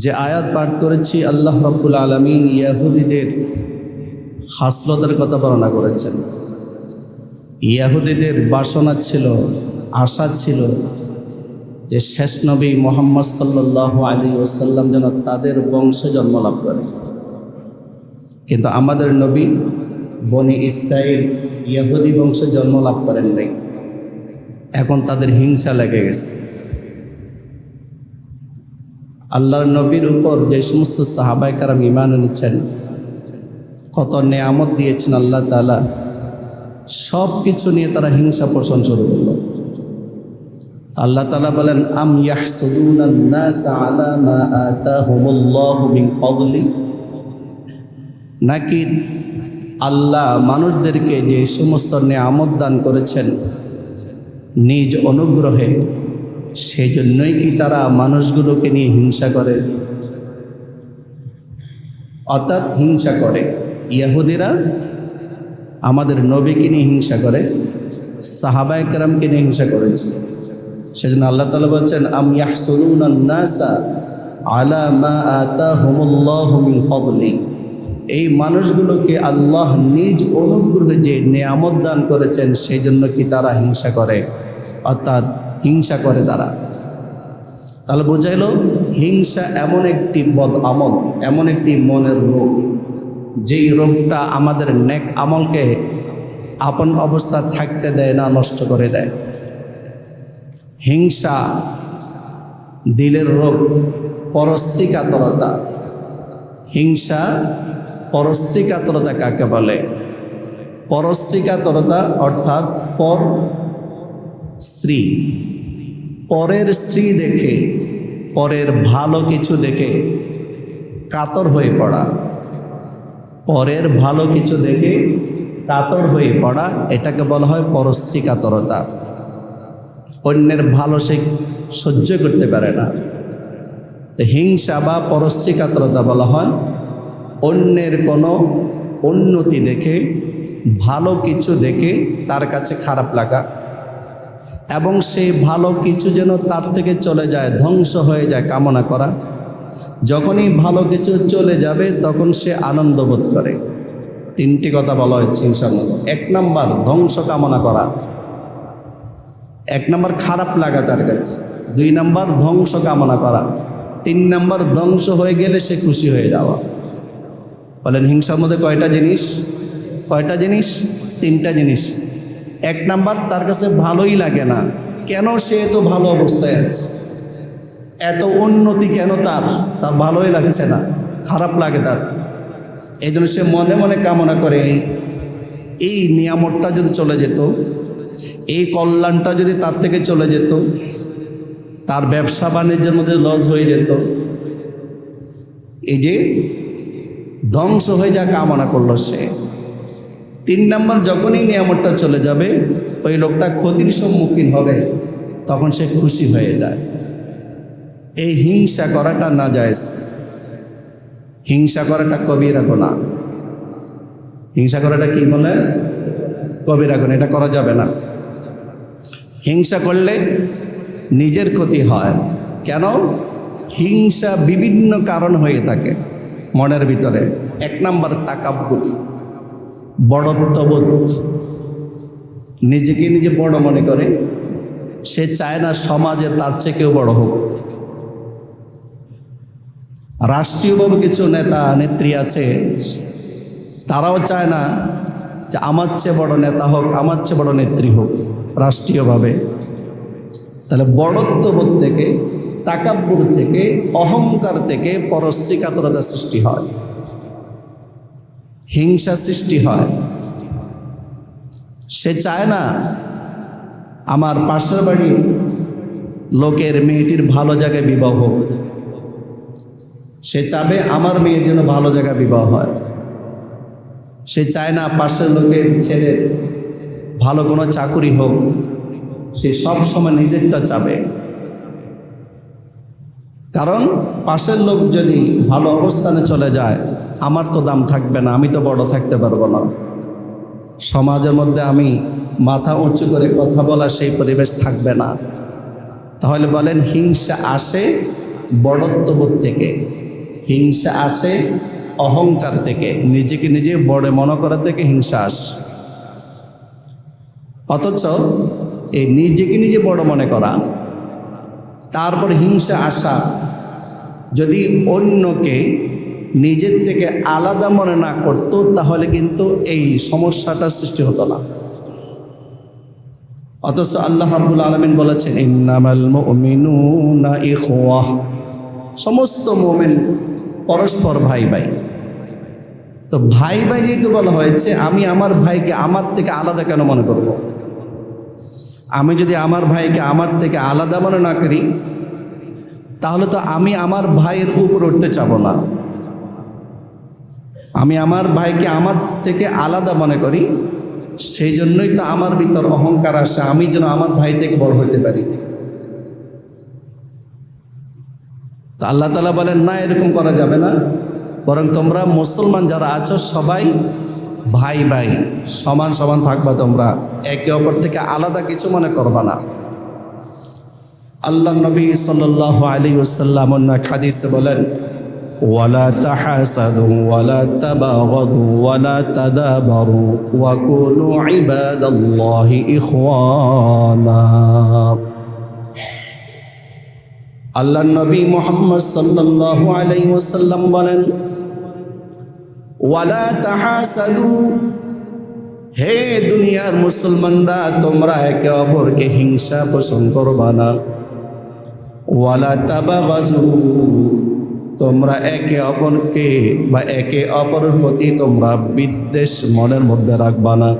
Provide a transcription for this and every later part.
যে আয়াত পাঠ করেছি, আল্লাহ রাব্বুল আলামিন ইয়াহুদীদের খাসলতের কথা বর্ণনা করেছেন। ইয়াহুদীদের বাসনা ছিল, আশা ছিল যে শেষ নবী মুহাম্মদ সাল্লাল্লাহু আলাইহি ওয়াসাল্লাম যেন তাদের বংশে জন্ম লাভ করে। কিন্তু আমাদের নবী বনি ইসরাইল ইয়াহুদী বংশে জন্ম লাভ করেন নাই। এখন তাদের হিংসা লেগে গেছে। আল্লাহর নবীর উপর যে সমস্ত সাহাবায়ে কেরাম ঈমান এনেছেন, কত নেয়ামত দিয়েছেন আল্লাহ তাআলা, সব কিছু নিয়ে তারা হিংসা পোষণ শুরু করল। আল্লাহ তাআলা বলেন, আম ইয়াহসুদুনান নাসা আলা মা আতাহুমুল্লাহু মিন ফাদলি, নাকি আল্লাহ মানুষদেরকে যে সমস্ত নেয়ামত দান করেছেন নিজ অনুগ্রহে, সেই জন্যই কি তারা মানুষগুলোকে নিয়ে হিংসা করে? অর্থাৎ হিংসা করে। ইহুদিরা আমাদের নবীকে নিয়ে হিংসা করে, সাহাবায়ে কেরামকে নিয়ে হিংসা করেছে। সেজন্য আল্লাহ তাআলা বলছেন, আম ইয়াহসুদুনান নাসা আলা মা আতাহুমুল্লাহু মিন ফাদলি, এই মানুষগুলোকে আল্লাহ নিজ অনুগ্রহে যে নেয়ামত দান করেছেন সেই জন্য কি তারা হিংসা করে? অর্থাৎ হিংসা করে তারা। তাহলে বোঝাইল, হিংসা এমন একটি বদ আমল, এমন একটি মনের রোগ, যেই রোগটা আমাদের নেক আমলকে আপন অবস্থা থাকতে দেয় না, নষ্ট করে দেয়। হিংসা দিলের রোগ, পরশ্রী কাতরতা। হিংসা পরশ্রী কাতরতা কাকে বলে? পরশ্রী কাতরতা অর্থাৎ পর স্ত্রী, পরের স্ত্রী দেখে, পরের ভালো কিছু দেখে কাতর হয়ে পড়া। পরের ভালো কিছু দেখে কাতর হয়ে পড়া, এটাকে বলা হয় পরশ্রী কাতরতা। অন্যের ভালো সে সহ্য করতে পারে না। তো হিংসা বা পরশ্রী কাতরতা বলা হয় অন্যের কোনো উন্নতি দেখে, ভালো কিছু দেখে তার কাছে খারাপ লাগা, এবং সেই ভালো কিছু যেন তার থেকে চলে যায়, ধ্বংস হয়ে যায় কামনা করা। যখনই ভালো কিছু চলে যাবে তখন সে আনন্দ বোধ করে। তিনটি কথা বলা হয়েছে হিংসার মধ্যে। 1 নাম্বার ধ্বংস কামনা করা, 1 নাম্বার খারাপ লাগা তার কাছে, 2 নাম্বার ধ্বংস কামনা করা, 3 নাম্বার ধ্বংস হয়ে গেলে সে খুশি হয়ে যাওয়া। বলেন হিংসার মধ্যে কয়টা জিনিস? কয়টা জিনিস? 3টা জিনিস। 1 নাম্বার, তার কাছে ভালোই লাগে না। কেন সে এত ভালো অবস্থায় আছে, এত উন্নতি কেন তার ভালোই লাগছে না, খারাপ লাগে তার। এই জন্য সে মনে মনে কামনা করে, এই নিয়ামতটা যদি চলে যেত, এই কল্যাণটা যদি তার থেকে চলে যেত, তার ব্যবসা বাণিজ্যের মধ্যে লস হয়ে যেত। এই যে ধ্বংস হয়ে যা কামনা করলো সে। 3 নাম্বার, যখনই নিয়ামতটা চলে যাবে, ওই লোকটা ক্ষতির সম্মুখীন হবে, তখন সে খুশি হয়ে যায়। এই হিংসা করাটা নাজায়েজ, হিংসা করাটা কবিরা গুনাহ। হিংসা করাটা কি বলে? কবিরা গুনাহ। এটা করা যাবে না। হিংসা করলে নিজের ক্ষতি হয়। কেন? হিংসা বিভিন্ন কারণ হয়ে থাকে মনের ভিতরে। 1 নাম্বার তাকাব্বুর, বড়ত্ববোধ। নিজেকে নিজে বড় মনে করে, সে চায় না সমাজে তার চেয়ে কেউ বড় হোক। রাষ্ট্রীয়ভাবে কিছু নেতা নেত্রী আছে, তারাও চায় না যে আমার চেয়ে বড় নেতা হোক, আমার চেয়ে বড় নেত্রী হোক রাষ্ট্রীয়ভাবে। তাহলে বড়ত্ববোধ থেকে, তাকাব্বুর থেকে, অহংকার থেকে পরশ্রী কাতরতা সৃষ্টি হয়, হিংসা সৃষ্টি হয়। সে চায় না আমার পাশের বাড়ি লোকের মেয়েটির ভালো জায়গায় বিবাহ হোক, সে চাবে আমার মেয়ের জন্য ভালো জায়গায় বিবাহ হয়। সে চায় না পাশের লোকের ছেলে ভালো কোনো চাকুরি হোক, সে সব সময় নিজেরটা চাবে। কারণ পাশের লোক যদি ভালো অবস্থানে চলে যায়, আমার তো দাম থাকবে না, আমি তো বড় থাকতে পারবো না, সমাজের মধ্যে আমি মাথা উঁচু করে কথা বলা সেই পরিবেশ থাকবে না। তাহলে বলেন হিংসা আসে বড়ত্ববোধ থেকে, হিংসা আসে অহংকার থেকে, নিজেকে নিজে বড় মনে করা থেকে হিংসা আসে। অথচ এই নিজেকে নিজে বড় মনে করা, তারপর হিংসা আসা, যদি অন্যকে নিজের থেকে আলাদা মনে না করত তাহলে কিন্তু এই সমস্যাটার সৃষ্টি হতো না। অথচ আল্লাহ রাব্বুল আলামিন বলেছেন ইন্নামাল মুমিনুনা ইখওয়াহ, সমস্ত মুমিন পরস্পর ভাই ভাই। তো ভাই ভাই যেহেতু বলা হয়েছে, আমি আমার ভাইকে আমার থেকে আলাদা কেন মনে করব? আমি যদি আমার ভাইকে আমার থেকে আলাদা মনে না করি তাহলে তো আমি আমার ভাইয়ের উপর উঠতে চাবো না। আমি আমার ভাইকে আমার থেকে আলাদা মনে করি, সেই জন্যই তো আমার ভিতর অহংকার আসে, আমি যেন আমার ভাই থেকে বড় হইতে পারি। তো আল্লাহ তাআলা বলেন না, এরকম করা যাবে না, বরং তোমরা মুসলমান যারা আছো সবাই ভাই ভাই, সমান সমান থাকবা, তোমরা একে অপর থেকে আলাদা কিছু মনে করবা না। আল্লাহ নবী সাল্লাল্লাহু আলাইহি ওয়াসাল্লাম অন্য হাদিসে বলেন ওয়ালা তাহাসাদু ওয়ালা তাবাগাদু ওয়ালা তাদাবারু ওয়া কুনু ইবাদাল্লাহি ইখওয়ানা। আল্লাহ নবী মুহাম্মদ সাল্লাল্লাহু আলাইহি ওয়াসাল্লাম বলেন ওয়ালা তাহাসাদু, হে দুনিয়ার মুসলমানরা, তোমরা একে অপরকে হিংসা পোষণ করবা না। ওয়ালা তাবাগাজু, তোমরা একে অপরকে বা একে অপরের প্রতি তোমরা বিদ্বেষ মনের মধ্যে রাখবা না,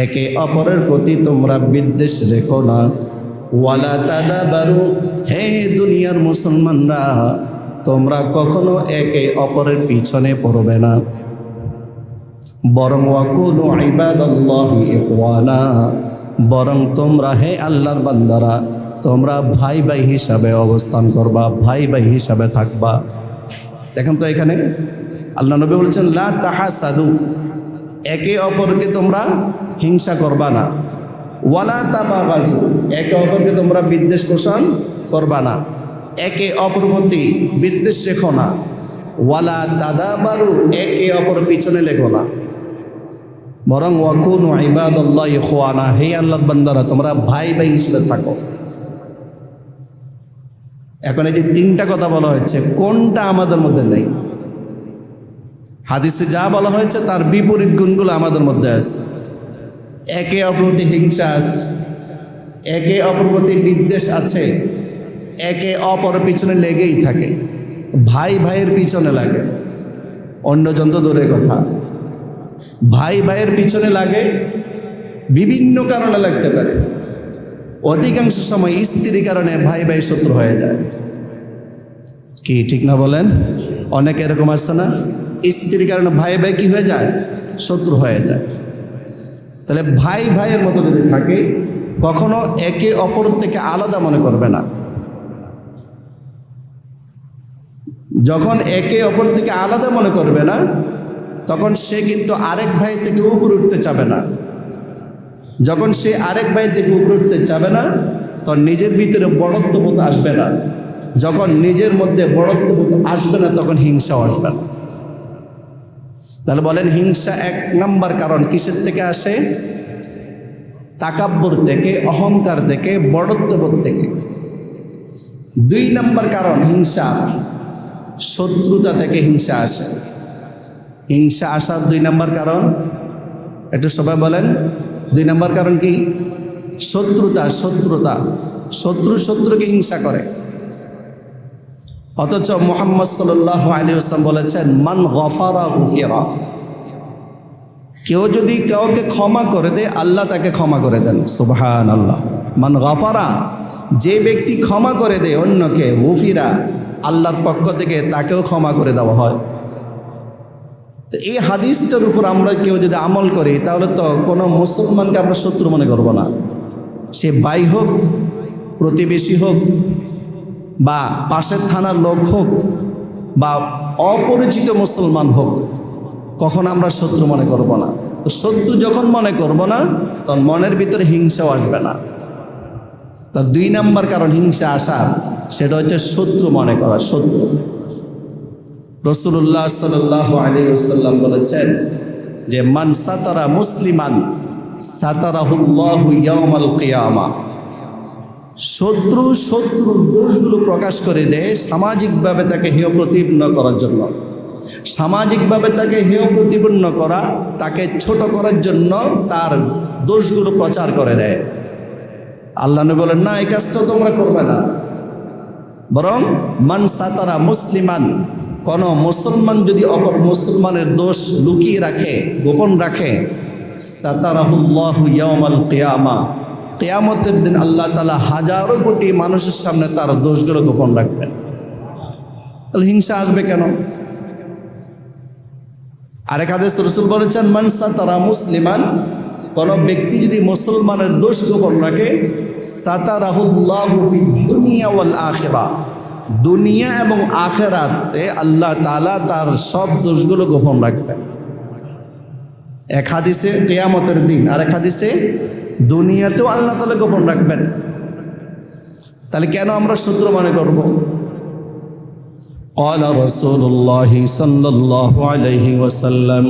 একে অপরের প্রতি তোমরা বিদ্বেষ রেখো না। ওয়ালা তাদাবারু, হে দুনিয়ার মুসলমানরা, তোমরা কখনো একে অপরের পিছনে পড়বে না, বরং ওয়াকুনু ইবাদাল্লাহি ইখওয়ানা, বরং তোমরা হে আল্লাহর বান্দারা তোমরা ভাই ভাই হিসাবে অবস্থান করবা, ভাই ভাই হিসাবে থাকবা। দেখেন তো এখানে আল্লাহ নবী বলছেন লা তাহাসাদু, একে অপরকে তোমরা হিংসা করবা না। ওয়ালা তাবাগাজু, একে অপরকে তোমরা বিদ্বেষ পোষণ করবা না, একে অপর প্রতি বিদ্বেষ রেখো না। ওয়ালা তাদাবারু, একে অপর পিছনে লেখো না, বরং ওয়াকুনু ইবাদাল্লাহি ইখওয়ানা, হে আল্লাহর বান্দারা তোমরা ভাই ভাই হিসেবে থাকো। এখন এই যে তিনটা কথা বলা হয়েছে, কোনটা আমাদের মধ্যে নেই? হাদিসে যা বলা হয়েছে তার বিপরীত গুণগুলো আমাদের মধ্যে আছে। একে অপর প্রতি হিংসা আছে, একে অপর প্রতি বিদ্বেষ আছে, একে অপর পিছনে লেগেই থাকে, ভাই ভাইয়ের পিছনে লাগে। অন্যজন তো দূরের কথা, ভাই ভাইয়ের পিছনে লাগে বিভিন্ন কারণে লাগতে পারে। অধিকাংশ সময় স্ত্রীর কারণে ভাই ভাই শত্রু হয়ে যায়, কি ঠিক না বলেন? অনেক এরকম আছে না, স্ত্রীর কারণে ভাই ভাই কি হয়ে যায়? শত্রু হয়ে যায়। তাহলে ভাই ভাইয়ের মতো যদি থাকে কখনো একে অপর থেকে আলাদা মনে করবে না। যখন একে অপর থেকে আলাদা মনে করবে না তখন সে কিন্তু আরেক ভাই থেকে উপরে উঠতে চাবে না। যখন সে আরেক ভাই থেকে উপরে উঠতে চাবে না তখন নিজের ভিতরে বড়ত্ববোধ আসবে না। যখন নিজের মধ্যে বড়ত্ববোধ আসবে না তখন হিংসাও আসবে না। তাহলে বলেন হিংসা এক নাম্বার কারণ কিসের থেকে আসে? তাকাব্বুর থেকে, অহংকার থেকে, বড়ত্ববোধ থেকে। 2 নাম্বার কারণ হিংসা, শত্রুতা থেকে হিংসা আসে। হিংসা আসার 2 নাম্বার কারণ একটু সবাই বলেন। 2 নাম্বার কারণ কি? শত্রুতা। শত্রুকে হিংসা করে। অথচ মুহাম্মদ সাল্লাল্লাহু আলাইহি ওয়াসাল্লাম বলেছেন মান গফারা গুফিরা, কেউ যদি কাউকে ক্ষমা করে দেয় আল্লাহ তাকে ক্ষমা করে দেন। সুবহানাল্লাহ। মান গফারা, যে ব্যক্তি ক্ষমা করে দেয় অন্যকে, গুফিরা, আল্লাহর পক্ষ থেকে তাকেও ক্ষমা করে দেওয়া হয়। তো এই হাদিসটার উপর আমরা কেউ যদি আমল করি তাহলে তো কোনো মুসলমানকে আমরা শত্রু মনে করব না। সে ভাই হোক, প্রতিবেশী হোক, বা পাশের থানার লোক হোক, বা অপরিচিত মুসলমান হোক, কখন আমরা শত্রু মনে করব না। তো শত্রু যখন মনে করব না তখন মনের ভিতরে হিংসাও আসবে না। তার 2 নাম্বার কারণ হিংসা আসার, সেটা হচ্ছে শত্রু মনে করা, শত্রু। রাসূলুল্লাহ সাল্লাল্লাহু আলাইহি ওয়াসাল্লাম বলেছেন যে মান সাতারা মুসলিমান সাতারাহুল্লাহু ইয়াউমাল কিয়ামা। শত্রুর দোষগুলো প্রকাশ করে দেয় সামাজিকভাবে তাকে হেয় প্রতিপন্ন করার জন্য, সামাজিকভাবে তাকে হেয় প্রতিপন্ন করা, তাকে ছোট করার জন্য তার দোষগুলো প্রচার করে দেয়। আল্লাহ নবী বলেন না, এই কাজটা তোমরা করবে না, বরং মান সাতারা মুসলিমান, কোন মুসলমান যদি অপর মুসলমানের দোষ লুকিয়ে রাখে, গোপন রাখে, সাতারাহুল্লাহু ইয়াউমাল কিয়ামা, কিয়ামতের দিন আল্লাহ তাআলা হাজারো কোটি মানুষের সামনে তার দোষগুলো গোপন রাখবেন। তাহলে হিংসা আসবে কেন? আরেক হাদিসে রাসূল বলেছেন মান সাতারা মুসলিমান, কোন ব্যক্তি যদি মুসলমানের দোষ গোপন রাখে, সাতারাহুল্লাহু ফিদ দুনিয়া ওয়াল আখিরা, দুনিয়া এবং আখিরাতে আল্লাহ তাআলা তার সব দোষগুলো গোপন রাখবেন। এক হাদিসে কিয়ামতের দিন, আর এক হাদিসে দুনিয়াতেও আল্লাহ তাআলা গোপন রাখবেন। তাহলে কেন আমরা শত্রু মনে করব? قال رسول الله صلى الله عليه وسلم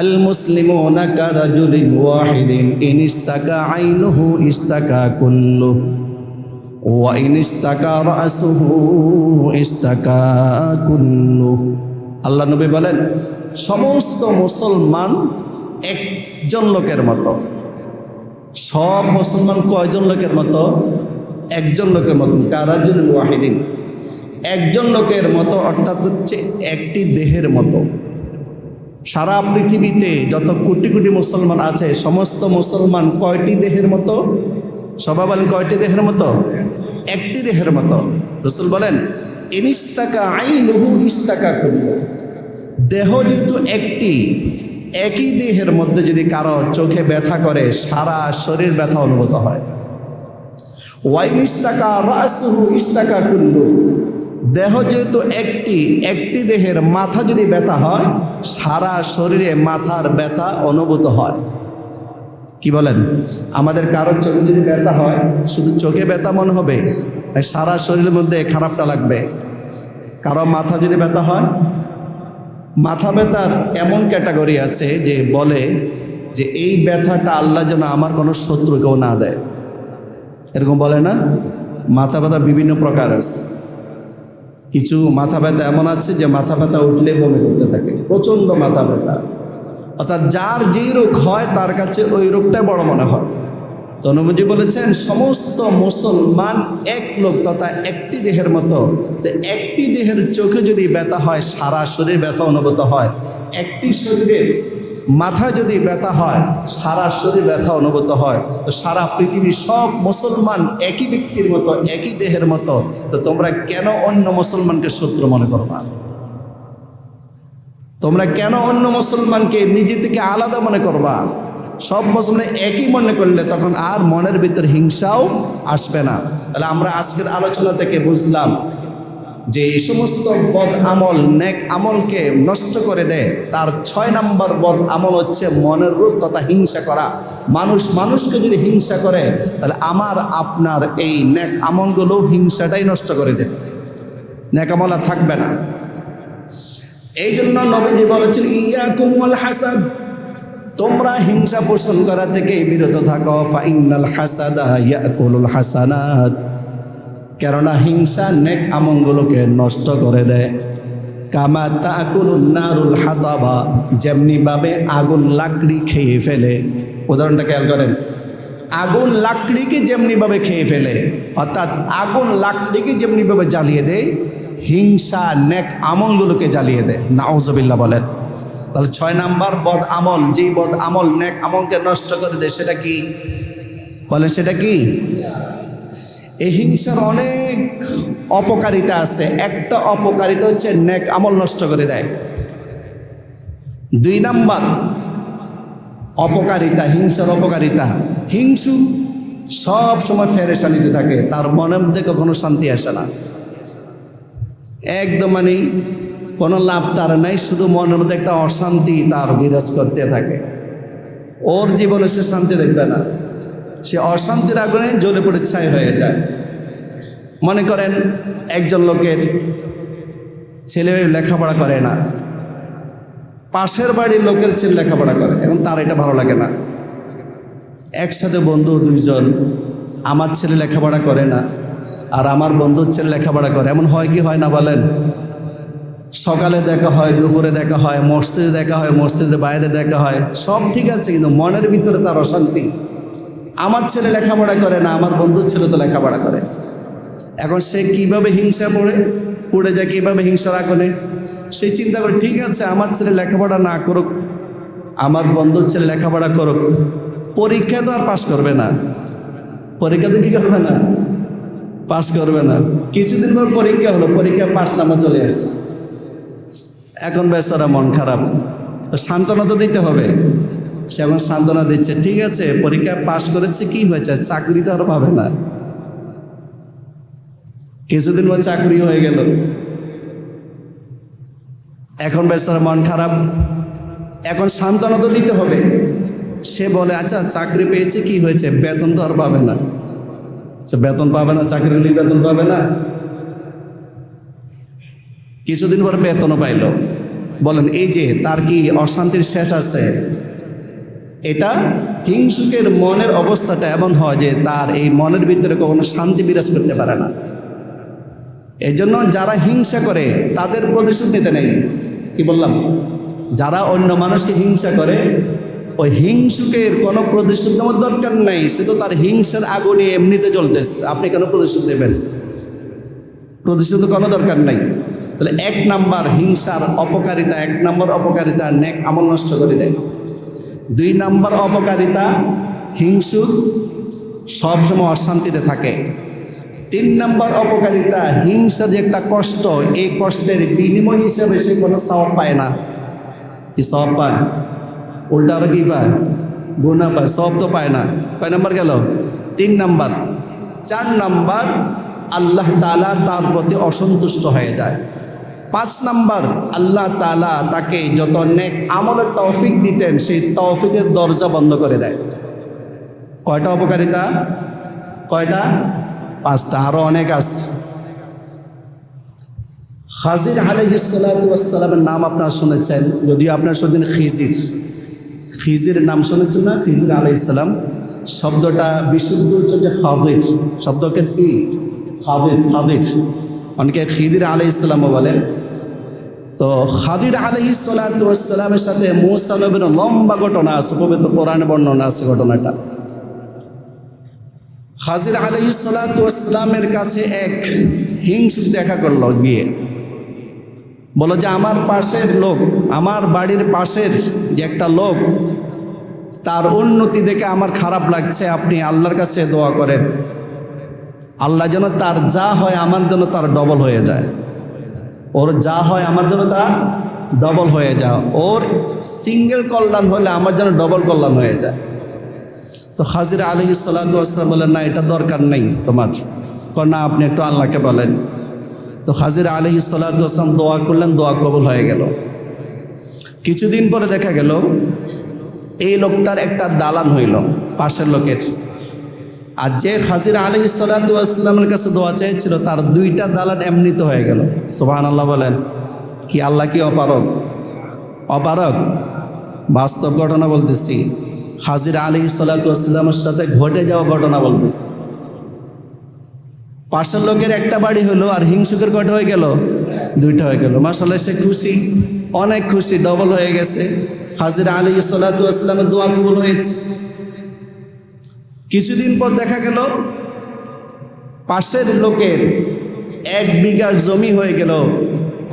المسلمون كرجل واحد إن اشتكى عينه اشتكى كله وإن اشتكى رأسه اشتكى كله। আল্লাহ নবী বলেন সমস্ত মুসলমান একজন লোকের মতো। সব মুসলমান কয়জন লোকের মতো? একজন লোকের মতো। কারাজুল ওয়াহিদিন, একজন লোকের মতো, অর্থাৎ হচ্ছে একটি দেহের মতো। সারা পৃথিবীতে যত কোটি কোটি মুসলমান আছে, সমস্ত মুসলমান কয়টি দেহের মতো? সবাই বলেন কয়টি দেহের মতো? একটি দেহের মতো। রাসূল বলেন ইনিস্তাকা আইনুহু ইস্তাকা কুল্লু, দেহ যেহেতু একটি, একই দেহের মধ্যে যদি কারো চোখে ব্যথা করে সারা শরীর ব্যথা অনুভূত হয়। ওয়াইন ইস্তাকা রাসুহু ইস্তাকা কুল্লু, দেহ যেহেতু একটি দেহের মাথা যদি ব্যথা হয় সারা শরীরে মাথার ব্যথা অনুভূত হয়। কি বলেন? আমাদের কারোর চোখে যদি ব্যথা হয় শুধু চোখে ব্যথা মনে হবে, সারা শরীরের মধ্যে খারাপটা লাগবে। কারো মাথা যদি ব্যথা হয়, মাথা ব্যথার এমন ক্যাটাগরি আছে যে বলে যে এই ব্যথাটা আল্লাহ যেন আমার কোনো শত্রুকেও না দেয়, এরকম বলে না? মাথা ব্যথা বিভিন্ন প্রকার আছে। কিছু মাথা ব্যথা এমন আছে যে মাথা ব্যথা উঠলে বমি করতে থাকে, প্রচণ্ড মাথা ব্যথা। অর্থাৎ যার যেই রোগ হয় তার কাছে ওই রোগটাই বড় মনে হয়। তো নবীজি বলেছেন সমস্ত মুসলমান এক লোক তথা একটি দেহের মতো। তো একটি দেহের চোখে যদি ব্যথা হয় সারা শরীর ব্যথা অনুভূত হয়, একটি শরীরের মাথায় যদি ব্যথা হয় সারা শরীর ব্যথা অনুভূত হয়, তো সারা পৃথিবীর সব মুসলমান একই ব্যক্তির মতো, একই দেহের মতো। তো তোমরা কেন অন্য মুসলমানকে শত্রু মনে করবা? তোমরা কেন অন্য মুসলমানকে নিজে থেকে আলাদা মনে করবা? সব মুসলমান একই মনে করলে তখন আর মনের ভিতর হিংসাও আসবে না। তাহলে আমরা আজকের আলোচনা থেকে বুঝলাম যে এই সমস্ত বদ আমল নেক আমলকে নষ্ট করে দেয়। তার 6 নম্বর বদ আমল হচ্ছে মনের রূপ তথা হিংসা করা। মানুষকে যদি হিংসা করে তাহলে আমার আপনার এই নেক আমলগুলো হিংসাটাই নষ্ট করে দেবে, নেক আমল আর থাকবে না। এই জন্য নবীজি বলেছেন ইয়াকুম ওয়াল হাসাদ, তোমরা হিংসা পোষণ করা থেকে বিরত থাকো। ফাইনাল হাসাদা ইয়াকুলুল হাসানাত, কেননা হিংসা নেক আমলগুলোকে নষ্ট করে দেয়। কামা তাকুলুন নারুল হাতাবা, যেমনি ভাবে আগুন লাকড়ি খেয়ে ফেলে। উদাহরণটা খেয়াল করেন, আগুন লাকড়িকে যেমনি ভাবে খেয়ে ফেলে, অর্থাৎ আগুন লাকড়িকে যেমনি ভাবে জ্বালিয়ে দেয়, হিংসা নেক আমলগুলোকে জ্বালিয়ে দেয়। নাউজুবিল্লাহ বলেন। তাহলে 6 নাম্বার বদ আমল, যেই বদ আমল নেক আমলকে নষ্ট করে দেয় সেটা কি বলেন? সেটা কি? এই হিংসার অনেক অপকারিতা আছে। একটা অপকারিতা হচ্ছে নেক আমল নষ্ট করে দেয়। 2 নাম্বার অপকারিতা, হিংসার অপকারিতা, হিংসু সব সময় ফেরেশানিতে থাকে, তার মনের মধ্যে কখনো শান্তি আসে না। একদম মানে কোনো লাভ তার নাই, শুধু মনের মধ্যে একটা অশান্তি তার বিরাজ করতে থাকে। ওর জীবনে সে শান্তি দেখবে না, সে অশান্তির আগুনে জ্বলে পড়ে ছাই হয়ে যায়। মনে করেন একজন লোকের ছেলে লেখাপড়া করে না, পাশের বাড়ির লোকের ছেলে লেখাপড়া করে, এখন তার এটা ভালো লাগে না। একসাথে বন্ধু দুইজন, আমার ছেলে লেখাপড়া করে না আর আমার বন্ধুর ছেলে লেখাপড়া করে, এমন হয় কি হয় না বলেন? সকালে দেখা হয়, দুপুরে দেখা হয়, মসজিদে দেখা হয়, মসজিদের বাইরে দেখা হয়, সব ঠিক আছে, কিন্তু মনের ভিতরে তার অশান্তি। আমার ছেলে লেখাপড়া করে না, আমার বন্ধুর ছেলে তো লেখাপড়া করে। এখন সে কিভাবে হিংসা পড়ে যায়, কিভাবে হিংসার আগুনে সে চিন্তা করে, ঠিক আছে আমার ছেলে লেখাপড়া না করুক, আমার বন্ধুর ছেলে লেখাপড়া করুক, পরীক্ষা তো আর পাশ করবে না, পরীক্ষাতে কি করবে না, পাশ করবে না। কিছুদিন পর পরীক্ষা হলো, পরীক্ষা পাশ নামা চলে আসছে, এখন বেচারা মন খারাপ, তো সান্ত্বনা তো দিতে হবে। সে এখন সান্ত্বনা দিচ্ছে, ঠিক আছে পরীক্ষা পাশ করেছে, কি হয়েছে, চাকরি তো আর পাবে না। কিছুদিন পর চাকরি হয়ে গেল, এখন বেচারা মন খারাপ, এখন সান্ত্বনা তো দিতে হবে। সে বলে, আচ্ছা চাকরি পেয়েছে, কি হয়েছে, বেতন তো আর পাবে না। আচ্ছা বেতন পাবে না, চাকরি হলে বেতন পাবে না। কিছুদিন পর বেতনও পাইল। বলেন এই যে তার কি অশান্তির শেষ আছে? এটা হিংসুকের মনের অবস্থাটা এমন হয় যে তার এই মনের ভিতরে কখনো শান্তি বিরাজ করতে পারে না। এই জন্য যারা হিংসা করে তাদের প্রতিশোধ নিতে নেই। কি বললাম? যারা অন্য মানুষকে হিংসা করে, ওই হিংসুকের কোনো প্রতিশোধ নেওয়ার দরকার নাই, সে তো তার হিংসার আগুনে এমনিতে জ্বলতেছে, আপনি কেন প্রতিশোধ দেবেন? প্রতিশোধ কোনো দরকার নাই। তাহলে এক নাম্বার হিংসার অপকারিতা, এক নম্বর অপকারিতা নেক আমল নষ্ট করে দেয়। দুই নাম্বার অপকারিতা, হিংসুক সবসময় অশান্তিতে থাকে। তিন নাম্বার অপকারিতা, হিংসা যে একটা কষ্ট, এই কষ্টের বিনিময় হিসাবে সে কোনো সওয়াব পায় না। কি সওয়াব পায়? উল্টা আরো কি পায়? গুনাহ পায়, সওয়াব তো পায় না। কয় নাম্বার গেল? তিন নাম্বার। চার নাম্বার, আল্লাহ তাআলা তার প্রতি অসন্তুষ্ট হয়ে যায়। পাঁচ নাম্বার, আল্লাহ তাআলা তাকে যত নেক আমলের তৌফিক দিতেন সেই তৌফিকের দরজা বন্ধ করে দেয়। কয়টা অপকারিতা? কয়টা? পাঁচটা, আরো অনেক আছে। খাজির আলাইহিস সালাতু ওয়াস সালামের নাম আপনারা শুনেছেন, যদিও আপনারা শুনেছেন খিজির। খিজির নাম শুনেছেন না? খিজির আলাইহিস সালাম শব্দটা বিশুদ্ধ হচ্ছে খাদির, শব্দকে কি? খাদির, খাদির। অনেকে খিজির আলাইহিস সালামও বলেন। তো খাদির আলাইহিস সালাতু ওয়াস সালামের সাথে মূসা নবীর লম্বা ঘটনা আছে, পবিত্র কোরআনে বর্ণনা আছে ঘটনাটা। খাজির আলাইহিস সালাতু ওয়াস সালামের কাছে এক হিংসুক দেখা করলো, গিয়ে বলো যে আমার পাশের লোক, আমার বাড়ির পাশের যে একটা লোক, তার উন্নতি দেখে আমার খারাপ লাগছে, আপনি আল্লাহর কাছে দোয়া করেন, আল্লাহ যেন তার যা হয় আমার জন্য তার ডবল হয়ে যায়, ওর যা হয় আমার জন্য তা ডবল হয়ে যায়, ওর সিঙ্গেল কল্যাণ হলে আমার যেন ডবল কল্যাণ হয়ে যায়। তো খাজির আলাইহিস সালাতু ওয়াস সালাম বলেন, না এটা দরকার নেই তোমার। না, আপনি একটু আল্লাহকে বলেন। তো খাজির আলাইহিস সালাতু ওয়াস সালাম দোয়া করলেন, দোয়া কবুল হয়ে গেল। কিছুদিন পরে দেখা গেল এই লোকটার একটা দালান হইল পাশের লোকের, আর যে খাজির আলাইহিস সালাতু ওয়াস সালামের কাছে দোয়া চেয়েছিল তার দুইটা দালান এমনিতে হয়ে গেল। সুবহানাল্লাহ বলেন। কি আল্লাহ কি অপারগ? অপারগ। বাস্তব ঘটনা বলতেছি, খাজির আলাইহিস সালাতু ওয়াস সালামের সাথে ঘটে যাওয়া ঘটনা বলতেছি। পাশের লোকের একটা বাড়ি হলো, আর হিংসুকের কয়টা হয়ে গেল? দুইটা হয়ে গেল। মাশাআল্লাহ, সে খুশি, অনেক খুশি, ডবল হয়ে গেছে। খাজির আলাইহিস সালাতু ওয়াস সালামের দোয়া কবুল হয়েছে। কিছুদিন পর দেখা গেল পাশের লোকের 1 বিঘা জমি হয়ে গেল,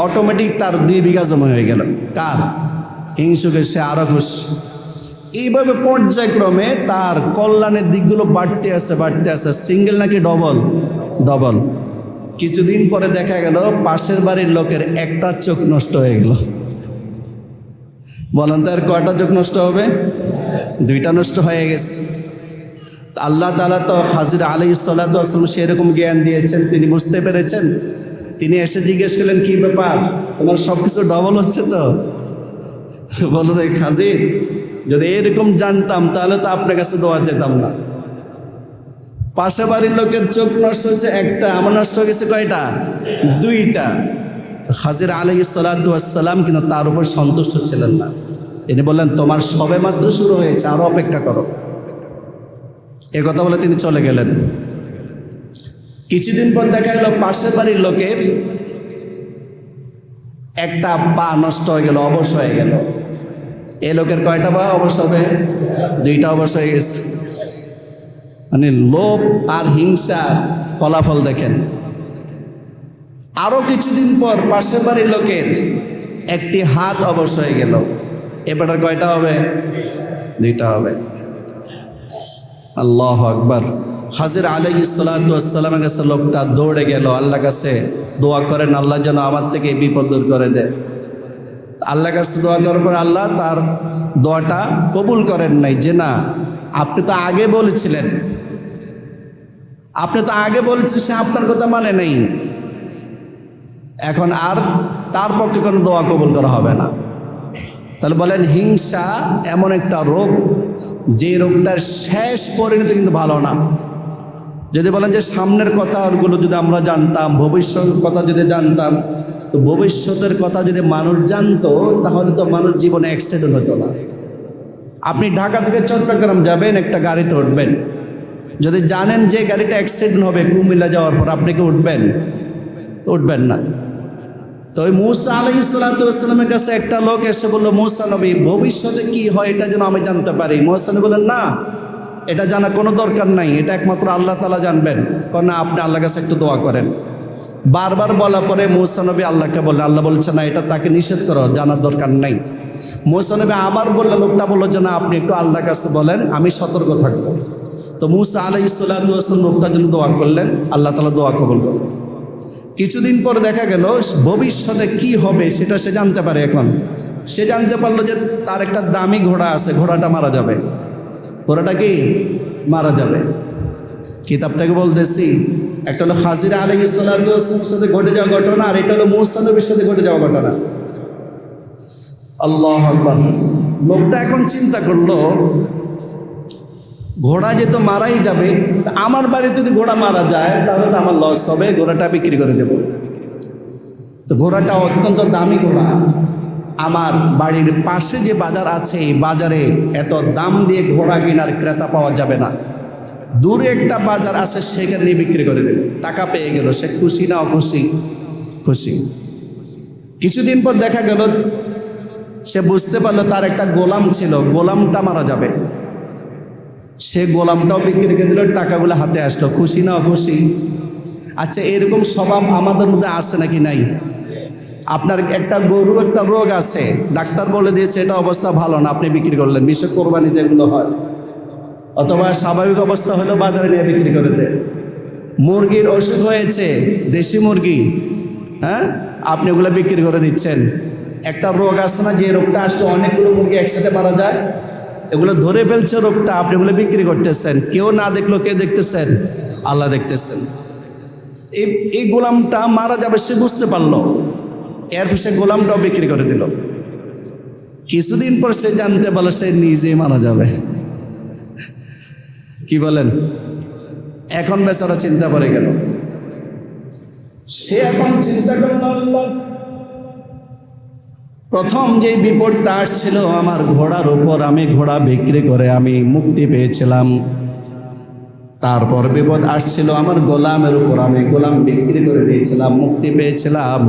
অটোমেটিক তার 2 বিঘা জমি হয়ে গেল। কার? হিংসুকের। সে আরো খুশি। এইভাবে পর্যায়ক্রমে তার কল্যাণের দিকগুলো বাড়তে আছে, বাড়তে আছে। সিঙ্গেল নাকি ডবল? ডবল। কিছুদিন পরে দেখা গেল পাশের বাড়ির লোকের একটা চোখ নষ্ট হয়ে গেল। বলেন তো আর কয়টা চোখ নষ্ট হবে? 2টা নষ্ট হয়ে গেছে। আল্লাহ তাআলা তো খাজির আলাইহিস সালাতু ওয়াস সালাম সেরকম জ্ঞান দিয়েছেন, তিনি বুঝতে পেরেছেন। তিনি এসে জিজ্ঞেস করলেন, কি ব্যাপার, তোমার সব কিছু ডবল হচ্ছে তো? বলো তো খাজির, যদি এরকম জানতাম তাহলে তো আপনার কাছে দোয়া চেতাম না। পাশে বাড়ির লোকের চোখ নষ্ট হয়েছে একটা, আমার নষ্ট হয়ে গেছে কয়টা? দুইটা। খাজির আলাইহিস সালাতু ওয়াস সালাম কিন্তু তার উপর সন্তুষ্ট ছিলেন না। তিনি বললেন, তোমার সবে মাত্র শুরু হয়েছে, আরো অপেক্ষা করো। এ কথা বলে তিনি চলে গেলেন। কিছুদিন পর দেখা গেল পাশের বাড়ির লোকের একটা পা নষ্ট হয়ে গেল, অবশ হয়ে গেল। এ লোকের কয়টা পা অবশ হবে? দুইটা অবশ হয়ে গেছে। মানে লোভ আর হিংসা ফলাফল দেখেন। আরো কিছুদিন পর পাশের বাড়ির লোকের একটি হাত অবশ হয়ে গেল। এবার কয়টা হবে? দুইটা হবে। আল্লাহু আকবার। খাজির আলাইহিস সালাতু ওয়াস সালামের কাছে লোকটা দৌড়ে গেল, আল্লাহর কাছে দোয়া করেন, আল্লাহ যেন আমার থেকে এই বিপদ দূর করে দেয়। আল্লাহর কাছে দোয়া করার পর আল্লাহ তার দোয়াটা কবুল করেন নাই। যে না, আপনি তো আগে বলেছিলেন, সে আপনার কথা মানে নেই, এখন আর তার পক্ষে কোনো দোয়া কবুল করা হবে না। তাহলে বলেন, হিংসা এমন একটা রোগ, যে রোগটার শেষ পরিণতি কিন্তু ভালো না। যদি বলেন যে সামনের কথাগুলো যদি আমরা জানতাম, ভবিষ্যতের কথা যদি জানতাম, তো ভবিষ্যতের কথা যদি মানুষ জানতো, তাহলে তো মানুষ জীবনে অ্যাক্সিডেন্ট হতো না। আপনি ঢাকা থেকে চট্টগ্রাম যাবেন, একটা গাড়িতে উঠবেন, যদি জানেন যে গাড়িটা অ্যাক্সিডেন্ট হবে কুমিল্লা যাওয়ার পর, আপনি কি উঠবেন? উঠবেন না। তো ওই মূসা আলাইহিস সালাতু ওয়াস সালামের কাছে একটা লোক এসে বলল, মূসা নবী, ভবিষ্যতে কি হয় এটা যেন আমি জানতে পারি। মূসা নবী বললেন, না, এটা জানা কোনো দরকার নাই, এটা একমাত্র আল্লাহ তাআলা জানবেন। না, আপনি আল্লাহর কাছে একটু দোয়া করেন। বারবার বলার পরে মূসা নবী আল্লাহকে বললেন, আল্লাহ বলছে না, এটা তাকে নিষেধ করো, জানার দরকার নাই। মূসা নবী আবার বললেন, লোকটা বললো যে না, আপনি একটু আল্লাহর কাছে বলেন, আমি সতর্ক থাকবো। তো মূসা আলাইহিস সালাতু ওয়াস সালাম লোকটার জন্য দোয়া করলেন, আল্লাহ তাআলা দোয়া কবুল করলেন। কিছুদিন পর দেখা গেল ভবিষ্যতে কি হবে সেটা সে জানতে পারে। এখন সে জানতে পারলো যে তার একটা দামি ঘোড়া আছে, ঘোড়াটা মারা যাবে। ঘোড়াটা কি মারা যাবে? কিতাব থেকে বলতেছি, একটা হলো খাজির আলাইহিস সালাতু ওয়াস সালামের সাথে ঘটে যাওয়া ঘটনা, আর এটা হলো মূসা নবীর সাথে ঘটে যাওয়া ঘটনা। আল্লাহু আকবার। লোকটা এখন চিন্তা করলো, ঘোড়া যেহেতু মারাই যাবে, আমার বাড়িতে যদি ঘোড়া মারা যায় তাহলে তো আমার লস হবে, ঘোড়াটা বিক্রি করে দেব। তো ঘোড়াটা অত্যন্ত দামি ঘোড়া, আমার বাড়ির পাশে যে বাজার আছে, এই বাজারে এত দাম দিয়ে ঘোড়া কেনার ক্রেতা পাওয়া যাবে না। দূরে একটা বাজার আছে, সেখানে নিয়ে বিক্রি করে দেবে। টাকা পেয়ে গেল, সে খুশি না অখুশি? খুশি। কিছুদিন পর দেখা গেল সে বুঝতে পারলো তার একটা গোলাম ছিল, গোলামটা মারা যাবে। সে গোলামটাও বিক্রি করে দিল, টাকাগুলো হাতে আসলো। খুশি না অখুশি? আচ্ছা, এরকম স্বভাব আমাদের মধ্যে আছে নাকি নাই? আপনার একটা গরু একটা রোগ আছে, ডাক্তার বলে দিয়েছে এটা অবস্থা ভালো না, আপনি বিক্রি করলেন। বিশেষ কোরবানিতে এগুলো হয়। অথবা স্বাভাবিক অবস্থা হলেও বাজারে নিয়ে বিক্রি করে দেন। মুরগির অসুখ হয়েছে, দেশি মুরগি, হ্যাঁ, আপনি ওগুলো বিক্রি করে দিচ্ছেন। একটা রোগ আসছে না, যে রোগটা আসলে অনেকগুলো মুরগি একসাথে মারা যায়, এগুলো ধরে ফেলছে রোগটা, আপনি এগুলো বিক্রি করতেছেন। কেউ না দেখলো, কে দেখতেছেন? আল্লাহ দেখতেছেন। এই গোলামটা মারা যাবে, সে বুঝতে পারলো, এরপর সে গোলামটাও বিক্রি করে দিল। কিছুদিন পর সে জানতে পারলো সে নিজেই মারা যাবে। কি বলেন? এখন বেচারা চিন্তা করে গেল। সে এখন চিন্তা করল, প্রথম যে বিপদটা আসছিল আমার ঘোড়ার উপর, আমি ঘোড়া বিক্রি করে আমি মুক্তি পেয়েছিলাম। তারপর বিপদ আসছিল আমার গোলামের উপর, আমি গোলাম বিক্রি করে দিয়েছিলাম, মুক্তি পেয়েছিলাম।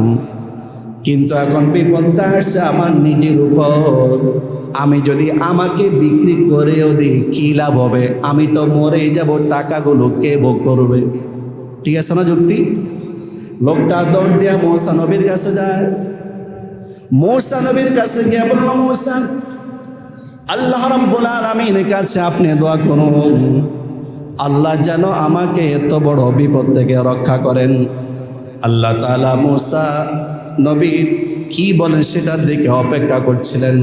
কিন্তু এখন বিপদটা আসছে আমার নিজের উপর। আমি যদি আমাকে বিক্রি করেও দিই, কি লাভ হবে? আমি তো মরে যাব, টাকাগুলো কে ভোগ করবে? ঠিক আছে না যুক্তি? লোকটা দৌড় দিয়া মূসা নবীর কাছে যায়। মূসা নবীর কাছে গিয়ে বলল, মূসা, আল্লাহ রাব্বুল আলামিনের কাছে আপনি দোয়া করুন, আল্লাহ যেন আমাকে এত বড় বিপদ থেকে রক্ষা করেন। আল্লাহ তাআলা মূসা নবী কি বলেন সেটার দিকে অপেক্ষা করছিলেন।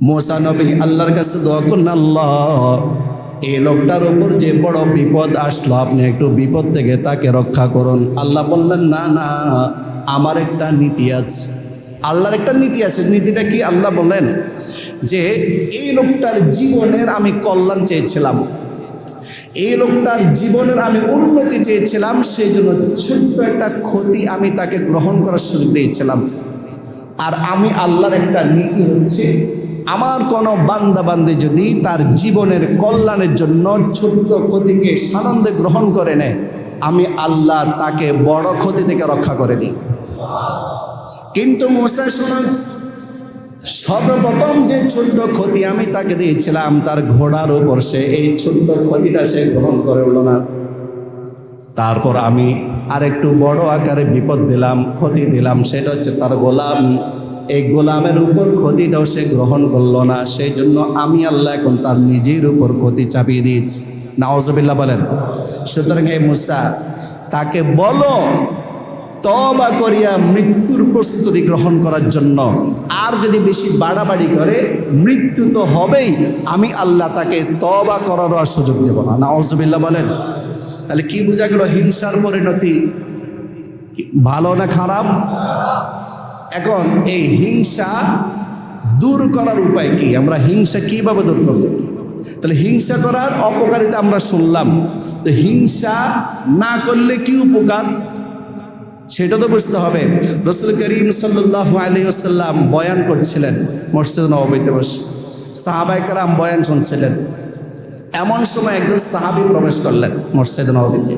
মূসা নবী আল্লাহর কাছে দোয়া করুন, আল্লাহ এই লোকটার উপর যে বড় বিপদ আসলো, আপনি একটু বিপদ থেকে তাকে রক্ষা করুন। আল্লাহ বললেন, না না, আমার একটা নীতি আছে। আল্লাহর একটা নীতি আছে। নীতিটা কি? আল্লাহ বলেন যে এই লোকটার জীবনের আমি কল্যাণ চেয়েছিলাম, এই লোকটার জীবনের আমি উন্নতি চেয়েছিলাম, সেই জন্য ছোট্ট একটা ক্ষতি আমি তাকে গ্রহণ করার সুযোগ দিয়েছিলাম। আর আমি আল্লাহর একটা নীতি হচ্ছে, আমার কোনো বান্দা বান্দি যদি তার জীবনের কল্যাণের জন্য ছোট্ট ক্ষতিকে সানন্দে গ্রহণ করে নেয়, আমি আল্লাহ তাকে বড় ক্ষতি থেকে রক্ষা করে দিই। কিন্তু মুসা শুনুন, সর্বপ্রথম যে ছোট্ট ক্ষতি আমি তাকে দিয়েছিলাম, তার ঘোড়ার উপর সে এই ছোট্ট ক্ষতিটা সে গ্রহণ করে উঠল না। তারপর আমি আরেকটু বড় আকারে বিপদ দিলাম, ক্ষতি দিলাম, সেটা হচ্ছে তার গোলাম। এই গোলামের উপর ক্ষতিটাও সে গ্রহণ করলো না, সেই জন্য আমি আল্লাহ এখন তার নিজের উপর ক্ষতি চাপিয়ে দিয়েছি। নাউজুবিল্লাহ বলেন। সুতরাং এই মুসা তাকে বলো তওবা করিয়া মৃত্যুর প্রস্তুতি গ্রহণ করার জন্য। আর যদি বেশি বাড়াবাড়ি করে মৃত্যু তো হবেই, আমি আল্লাহ তাকে তওবা করারও আর সুযোগ দেব না। নাউজুবিল্লাহ বলেন। তাহলে কি বোঝা গেল? হিংসার পরিণতি ভালো না খারাপ? এখন এই হিংসা দূর করার উপায় কি? আমরা হিংসা কিভাবে দূর করব? তাহলে হিংসা করার অপকারিতা আমরা শুনলাম, তো হিংসা না করলে কি উপকার সেটা তো বুঝতে হবে। রাসূল করিম সাল্লাল্লাহু আলাইহি ওয়াসাল্লাম বয়ান করছিলেন মসজিদ নববীতে বসে, সাহাবায়ে কেরাম বয়ান শুনছিলেন। এমন সময় একজন সাহাবী প্রবেশ করলেন মসজিদ নববীতে।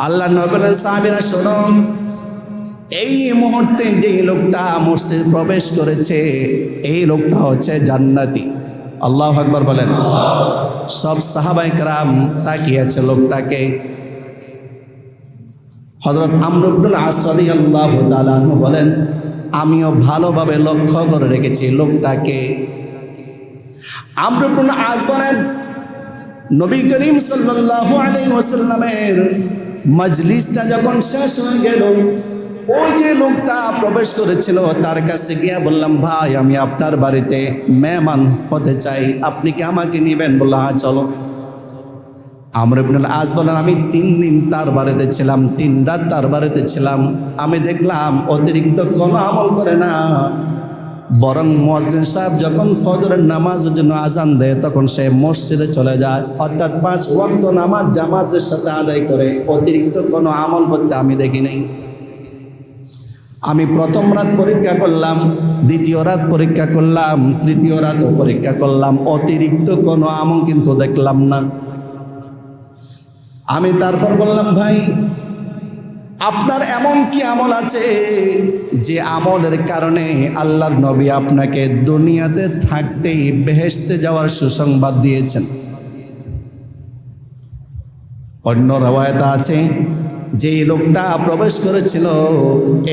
আল্লাহ নবী বলেন, সাহাবীরা শোনো, এই মুহূর্তে যে লোকটা মসজিদ প্রবেশ করেছে, এই লোকটা হচ্ছে জান্নাতি। আল্লাহু আকবার বলেন। সব সাহাবায়ে কেরাম তাকিয়ে আছে লোকটাকে। হযরত আমর ইবনুল আস রাদিয়াল্লাহু তাআলা আনহু বলেন, আমিও ভালোভাবে লক্ষ্য করে রেখেছি লোকটাকে। আমর ইবনুল আস বলেন, নবী করিম সাল্লাল্লাহু আলাইহি ওয়াসাল্লামের মজলিসটা যখন শেষ হয়ে গেল, ওই যে লোকটা প্রবেশ করেছিল তার কাছে গিয়ে বললাম, ভাই আমি আপনার বাড়িতে মেহমান হতে চাই, আপনি কি আমাকে নেবেন? বললাম, হ্যাঁ চলো। আমর ইবনুল আস বলেন, আমি 3 দিন তার বাড়িতে ছিলাম, 3 রাত তার বাড়িতে ছিলাম। আমি দেখলাম অতিরিক্ত কোনো আমল করে না, বরং মুয়াজ্জিন সাহেব যখন ফজরের নামাজের জন্য আজান দেয় তখন সে মসজিদে চলে যায়, অর্থাৎ 5 ওয়াক্ত নামাজ জামাতের সাথে আদায় করে। অতিরিক্ত কোনো আমল করতে আমি দেখি নাই। আমি প্রথম রাত পরীক্ষা করলাম, দ্বিতীয় রাত পরীক্ষা করলাম, তৃতীয় রাতও পরীক্ষা করলাম, অতিরিক্ত কোনো আমল কিন্তু দেখলাম না। আমি তারপর বললাম, ভাই আপনার এমন কি আমল আছে যে আমলের কারণে আল্লাহর নবী আপনাকে দুনিয়াতে থাকতেই বেহেশতে যাওয়ার সুসংবাদ দিয়েছেন? অন্য রওয়ায়াতে আছে যে লোকটা প্রবেশ করেছিল,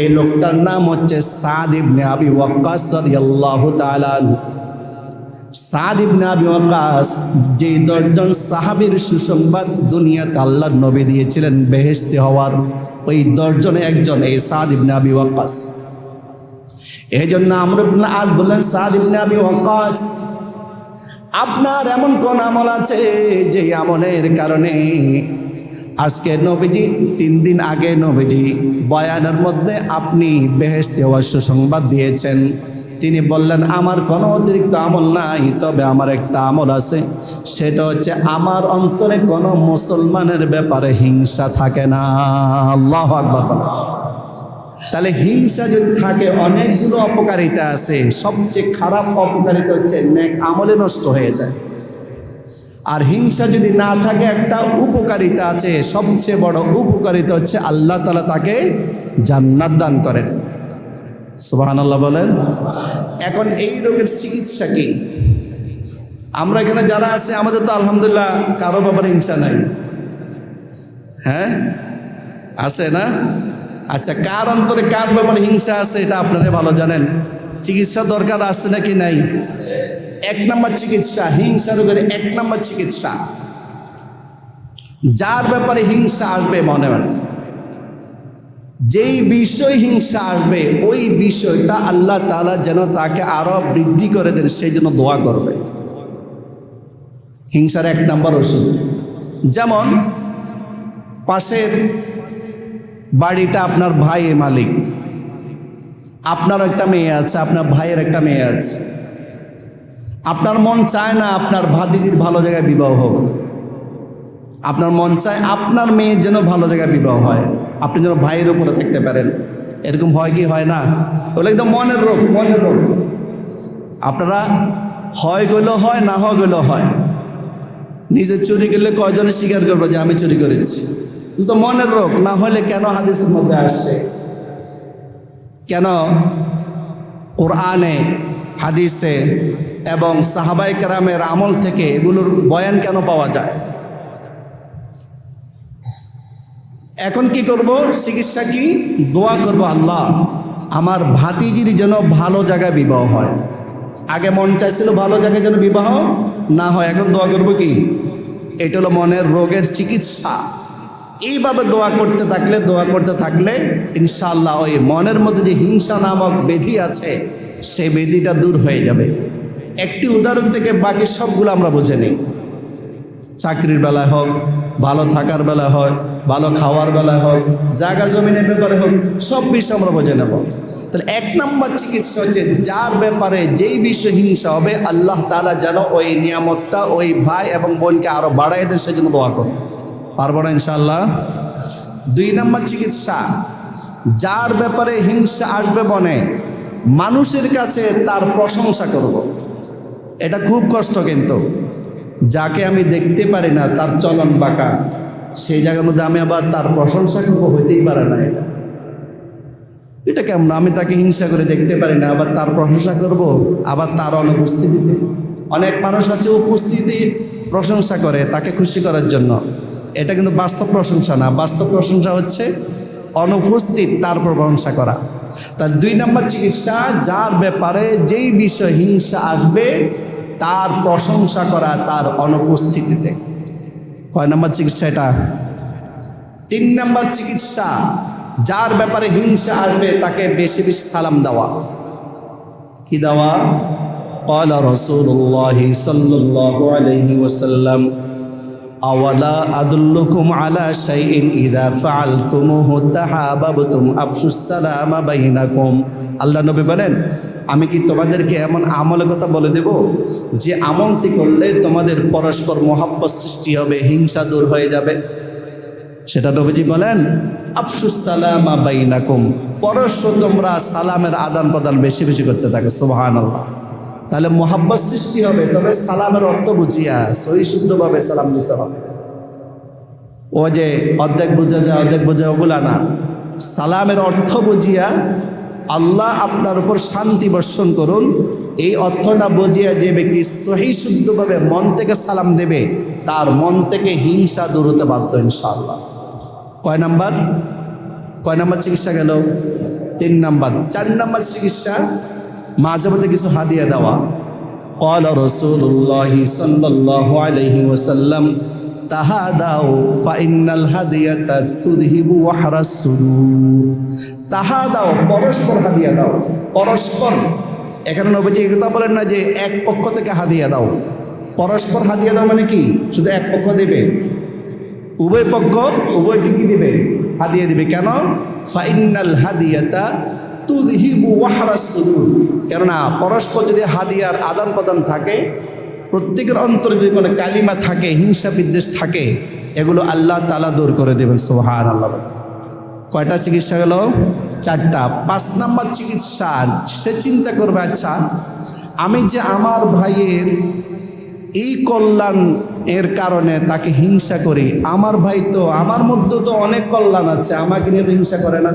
এই লোকটার নাম হচ্ছে সাদ ইবনে আবি ওয়াক্কাস রাদিয়াল্লাহু তাআলা আনহু। সাদ ইবনে আবি ওয়াক্কাস যে 10 জন সাহাবীর সুসংবাদ দুনিয়াতে আল্লাহর নবী দিয়েছিলেন বেহেশতে হওয়ার, ওই 10 জনে একজন এই সাদ ইবনে আবি ওয়াক্কাস। এই জন্য আমর ইবনে আস বললেন, সাদ ইবনে আবি ওয়াক্কাস, আপনার এমন কোন আমল আছে যে আমলের কারণে আজকে নবীজি 3 দিন আগে নবীজি বয়ানের মধ্যে আপনি বেহেশতে হওয়ার সুসংবাদ দিয়েছেন? তিনি বললেন, আমার কোনো অতিরিক্ত আমল নাই, তবে আমার একটা আমল আছে, সেটা হচ্ছে আমার অন্তরে কোনো মুসলমানের ব্যাপারে হিংসা থাকে না। আল্লাহু আকবার। তাহলে হিংসা যদি থাকে অনেকগুলো অপকারিতা আছে, সবচেয়ে খারাপ অপকারিতা হচ্ছে নেক আমলে নষ্ট হয়ে যায়। আর হিংসা যদি না থাকে একটা উপকারিতা আছে, সবচেয়ে বড় উপকারিতা হচ্ছে আল্লাহ তাআলা তাকে জান্নাত দান করেন। সুবহানাল্লাহ বলেন। এখন এই রোগের চিকিৎসা কি? আমরা এখানে যারা আছে আমাদের তো আলহামদুলিল্লাহ কারো ব্যাপারে হিংসা নাই, হ্যাঁ আছে না? আচ্ছা, কার অন্তরে কার ব্যাপারে হিংসা আছে এটা আপনারা ভালো জানেন। চিকিৎসা দরকার আছে নাকি নাই? 1 নম্বর চিকিৎসা, হিংসা রোগের 1 নম্বর চিকিৎসা, যার ব্যাপারে হিংসা আসবে মনে মনে, যেই বিষয় হিংসা আসবে ওই বিষয়টা আল্লাহ তাআলা যেন তাকে আরো বৃদ্ধি করে দেন সেই জন্য দোয়া করবে। হিংসার 1 নম্বর ওষুধ। যেমন পাশের বাড়িটা আপনার ভাইয়ের মালিক, আপনার একটা মেয়ে আছে, আপনার ভাইয়ের একটা মেয়ে আছে, আপনার মন চায় না আপনার ভাতিজির ভালো জায়গায় বিবাহ হোক, আপনার মন চায় আপনার মেয়ের যেন ভালো জায়গায় বিবাহ হয়, আপনি যেন ভাইয়ের উপরে থাকতে পারেন। এরকম হয় কি হয় না? ওগুলো একদম মনের রোগ, মনের রোগ। আপনারা হয় গেলেও হয়, না হয় গেলেও হয়। নিজে চুরি করলে কয়জনে স্বীকার করবো যে আমি চুরি করেছি? কিন্তু মনের রোগ না হলে কেন হাদিসের মধ্যে আসছে? কেন কোরআনে, হাদিসে এবং সাহাবায়ে কেরামের আমল থেকে এগুলোর বয়ান কেন পাওয়া যায়? এখন কি করব? চিকিৎসা কি? দোয়া করব, আল্লাহ আমার ভাতিজির যেন ভালো জায়গায় বিবাহ হয়। আগে মন চাইছিল ভালো জায়গায় যেন বিবাহ না হয়, এখন দোয়া করব কি? এটা হলো মনের রোগের চিকিৎসা। এইভাবে দোয়া করতে থাকলে ইনশাআল্লাহ ওই মনের মধ্যে যে হিংসা নামক ব্যাধি আছে সেই ব্যাধিটা দূর হয়ে যাবে। একটি উদাহরণ থেকে বাকি সবগুলো আমরা বুঝে নিই। চাকরির বেলায় হোক, ভালো থাকার বেলায় হোক, ভালো খাওয়ার বেলায় হোক, জায়গা জমিনের ব্যাপারে হোক, সব বিষয় আমরা বুঝে নেব। তাহলে 1 নম্বর চিকিৎসা হচ্ছে যার ব্যাপারে যেই বিষয় হিংসা হবে আল্লাহ তাআলা যেন ওই নিয়ামতটা ওই ভাই এবং বোনকে আরো বাড়াই দেন, সেজন্য দোয়া করব। পারবো না ইনশাআল্লাহ? 2 নম্বর চিকিৎসা, যার ব্যাপারে হিংসা আসবে মনে, মানুষের কাছে তার প্রশংসা করব। এটা খুব কষ্ট, কিন্তু যাকে আমি দেখতে পারি না তার চলন বাঁকা, সেই জায়গার মধ্যে আমি আবার তার প্রশংসা করবো, হইতেই পারে না। এটা কেমন? আমি তাকে হিংসা করে দেখতে পারি না, আবার তার প্রশংসা করব, আবার তার অনুপস্থিতিতে। অনেক মানুষ আছে উপস্থিতি প্রশংসা করে তাকে খুশি করার জন্য, এটা কিন্তু বাস্তব প্রশংসা না। বাস্তব প্রশংসা হচ্ছে অনুপস্থিত তারপর প্রশংসা করা। তার 2 নম্বর চিকিৎসা, যার ব্যাপারে যেই বিষয় হিংসা আসবে তার প্রশংসা করা তার অনুপস্থিতিতে। কয় নম্বর চিকিৎসা এটা? 3 নম্বর চিকিৎসা, যার ব্যাপারে হিংসা আসবে তাকে বেশি বেশি সালাম দেওয়া। কি দেওয়া? قال رسول الله صلى الله عليه وسلم أولا أدلكم على شيء إذا فعلتموه تحاببتم أفشوا السلام بينكم। আল্লাহ নবী বলেন, আমি কি তোমাদেরকে এমন আমলের কথা বলে দেব যে আমলটি করলে তোমাদের পরস্পর মহব্বত সৃষ্টি হবে, হিংসা দূর হয়ে যাবে? সেটা নবীজি বলেন, আফশুস সালামা বাইনাকুম, পরস্পর তোমরা সালামের আদান প্রদান বেশি বেশি করতে থাকো। সুবহানাল্লাহ। তাহলে মহব্বত সৃষ্টি হবে, তবে সালামের অর্থ বুঝিয়া সহি শুদ্ধভাবে সালাম দিতে হবে। ও যে অর্ধেক বোঝা যায় অর্ধেক বোঝা, ওগুলা না। সালামের অর্থ বুঝিয়া আল্লাহ আপনার উপর শান্তি বর্ষণ করুন, এই অর্থটা বুঝিয়া যে ব্যক্তি সহি শুদ্ধভাবে মন থেকে সালাম দেবে তার মন থেকে হিংসা দূর হতে বাধ্য ইনশাআল্লাহ। কয় নাম্বার চিকিৎসা গেল? 3 নম্বর। 4 নম্বর চিকিৎসা, মাঝে মধ্যে কিছু হাদিয়া দেওয়া। قال رسول الله صلى الله عليه وسلم তাহাদাও ফাইনাল হাদিয়াতা তুযহিবু ওয়াহরাস সুদূর। তাহাদাও, পরস্পর হাদিয়া দাও। পরস্পর, এখানে নবীজি এই কথা বলেন না যে এক পক্ষ থেকে হাদিয়া দাও। পরস্পর হাদিয়া দাও মানে কি শুধু এক পক্ষ দেবে? উভয় পক্ষ উভয় দিকে দিবে, হাদিয়া দিবে। কেন? ফাইনাল হাদিয়াতা তুযহিবু ওয়াহরাস সুদূর। কেননা পরস্পর যদি হাদিয়ার আদান প্রদান থাকে, প্রত্যেকের অন্তরে যদি কোনো কালিমা থাকে, হিংসা বিদ্বেষ থাকে, এগুলো আল্লাহ তাআলা দূর করে দেবেন। সুবহানাল্লাহ। কয়টা চিকিৎসা গেল? 4টা। 5 নম্বর চিকিৎসা, সে চিন্তা করবে, আচ্ছা আমি যে আমার ভাইয়ের এই কল্যাণ এর কারণে তাকে হিংসা করি, আমার ভাই তো, আমার মধ্যে তো অনেক কল্যাণ আছে, আমাকে নিয়ে তো হিংসা করে না।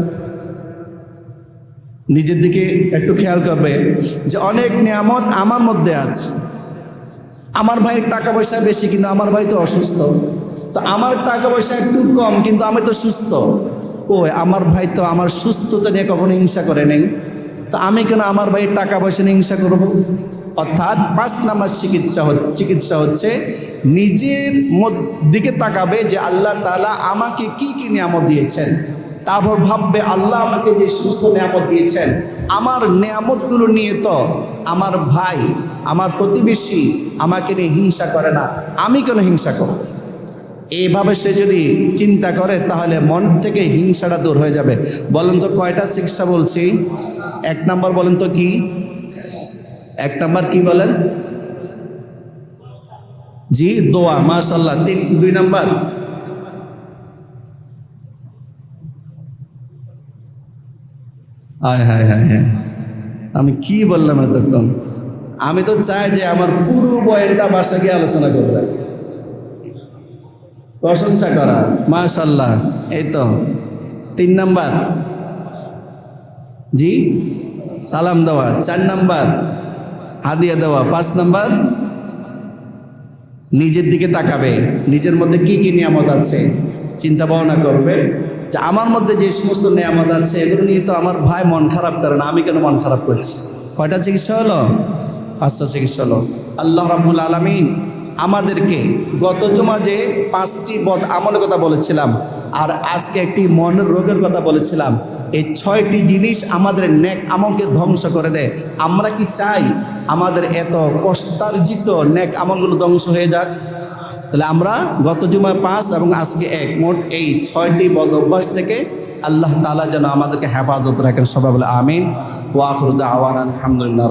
নিজের দিকে একটু খেয়াল করবে যে অনেক নিয়ামত আমার মধ্যে আছে। আমার ভাইয়ের টাকা পয়সা বেশি কিন্তু আমার ভাই তো অসুস্থ, তো আমার টাকা পয়সা একটু কম কিন্তু আমি তো সুস্থ। আমার ভাই তো আমার সুস্থতা নিয়ে কখনো হিংসা করে নেই, তো আমি কেন আমার ভাইয়ের টাকা পয়সা নিয়ে হিংসা করব? অর্থাৎ 5 নম্বর চিকিৎসা হচ্ছে নিজের দিকে তাকাবে যে আল্লাহ তাআলা আমাকে কি কি নিয়ামত দিয়েছেন, তারপর ভাববে আল্লাহ আমাকে যে সমস্ত নিয়ামত দিয়েছেন, আমার নিয়ামতগুলো নিয়ে তো আমার ভাই, আমার প্রতিবেশী আমাকে নিয়ে হিংসা করে না, আমি কেন হিংসা করব? এইভাবে সে যদি চিন্তা করে তাহলে মন থেকে হিংসাটা দূর হয়ে যাবে। বলেন তো কয়টা চিকিৎসা বলছি? 1 নম্বর বলেন তো কি? 1 নম্বর কি বলেন? জি, দোয়া। মাশাআল্লাহ। 2 নম্বর হায় হায় হায় হায়, আমি কি বললাম এতক্ষণ? আমি তো চাই যে আমার পুরো বয়ানটা বাসা গিয়ে আলোচনা করতে, প্রশংসা করা। মাশাল্লাহ। এই তো 3 নাম্বার, জি, সালাম দেওয়া। 4 নাম্বার, হাদিয়া দেওয়া। 5 নাম্বার, নিজের দিকে তাকাবে, নিজের মধ্যে কি কি নিয়ামত আছে চিন্তা ভাবনা করবে, যে আমার মধ্যে যে সমস্ত নিয়ামত আছে এগুলো নিয়ে তো আমার ভাই মন খারাপ করে না, আমি কেন মন খারাপ করছি? কয়টা চিকিৎসা হলো? 5টা চিকিৎসা হলো। আল্লাহ রাব্বুল আলামিন আমাদেরকে গত জুমা যে 5টি বদ আমলের কথা বলেছিলাম, আর আজকে একটি মনের রোগের কথা বলেছিলাম, এই 6টি জিনিস আমাদের নেক আমলকে ধ্বংস করে দেয়। আমরা কি চাই আমাদের এত কষ্টার্জিত নেক আমলগুলো ধ্বংস হয়ে যাক? তাহলে আমরা গত জুমায় 5 এবং আজকে 1, মোট এই 6টি বদ অভ্যাস থেকে আল্লাহ তাআলা যেন আমাদেরকে হেফাজত রাখেন। সবাই বলে আমিন। ওয়া আখিরু দাওয়ানা আলহামদুলিল্লাহ।